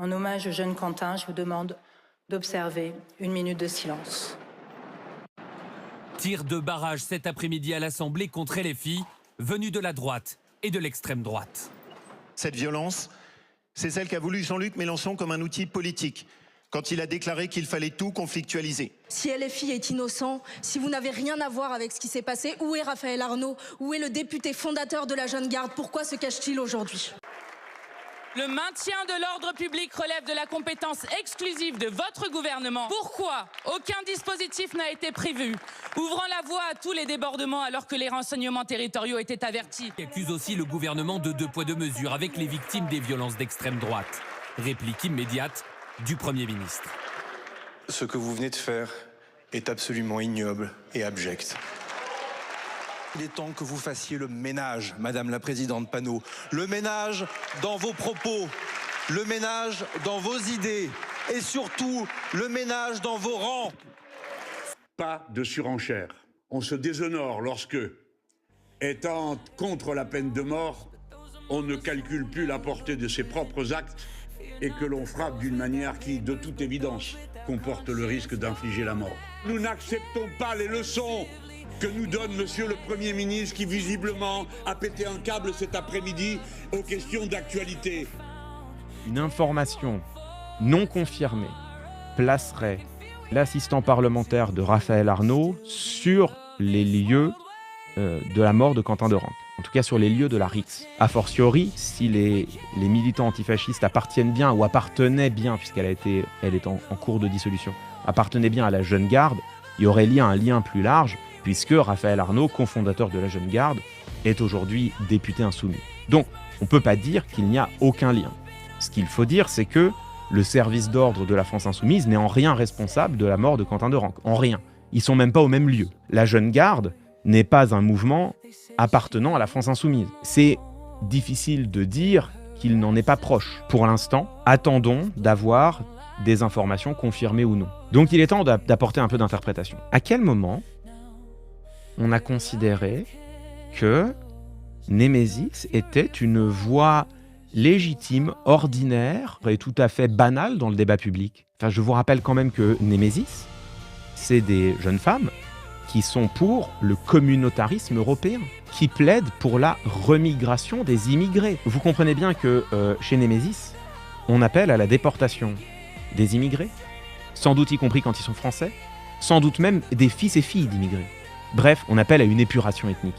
En hommage au jeune Quentin, je vous demande d'observer une minute de silence. Tir de barrage cet après-midi à l'Assemblée contre LFI, venus de la droite et de l'extrême droite. Cette violence, c'est celle qu'a voulu Jean-Luc Mélenchon comme un outil politique, quand il a déclaré qu'il fallait tout conflictualiser. Si LFI est innocent, si vous n'avez rien à voir avec ce qui s'est passé, où est Raphaël Arnaud? Où est le député fondateur de la Jeune Garde? Pourquoi se cache-t-il aujourd'hui? Le maintien de l'ordre public relève de la compétence exclusive de votre gouvernement. Pourquoi aucun dispositif n'a été prévu, ouvrant la voie à tous les débordements alors que les renseignements territoriaux étaient avertis? Il accuse aussi le gouvernement de 2 poids 2 mesures avec les victimes des violences d'extrême droite. Réplique immédiate du Premier ministre. Ce que vous venez de faire est absolument ignoble et abject. Il est temps que vous fassiez le ménage, Madame la Présidente Panot. Le ménage dans vos propos, le ménage dans vos idées et surtout le ménage dans vos rangs. Pas de surenchère. On se déshonore lorsque, étant contre la peine de mort, on ne calcule plus la portée de ses propres actes et que l'on frappe d'une manière qui, de toute évidence, comporte le risque d'infliger la mort. Nous n'acceptons pas les leçons que nous donne Monsieur le Premier ministre qui visiblement a pété un câble cet après-midi aux questions d'actualité. Une information non confirmée placerait l'assistant parlementaire de Raphaël Arnaud sur les lieux de la mort de Quentin Derenque. En tout cas sur les lieux de la rixe. A fortiori, si les militants antifascistes appartiennent bien ou appartenaient bien, puisqu'elle est en cours de dissolution, appartenaient bien à la Jeune Garde, il y aurait un lien plus large, puisque Raphaël Arnaud, cofondateur de la Jeune Garde, est aujourd'hui député insoumis. Donc, on ne peut pas dire qu'il n'y a aucun lien. Ce qu'il faut dire, c'est que le service d'ordre de la France insoumise n'est en rien responsable de la mort de Quentin Derenque. En rien. Ils ne sont même pas au même lieu. La Jeune Garde n'est pas un mouvement appartenant à la France insoumise. C'est difficile de dire qu'il n'en est pas proche. Pour l'instant, attendons d'avoir des informations confirmées ou non. Donc il est temps d'apporter un peu d'interprétation. À quel moment on a considéré que Némésis était une voix légitime, ordinaire et tout à fait banale dans le débat public? Enfin, je vous rappelle quand même que Némésis, c'est des jeunes femmes qui sont pour le communautarisme européen, qui plaident pour la remigration des immigrés. Vous comprenez bien que chez Némésis, on appelle à la déportation des immigrés, sans doute y compris quand ils sont français, sans doute même des fils et filles d'immigrés. Bref, on appelle à une épuration ethnique.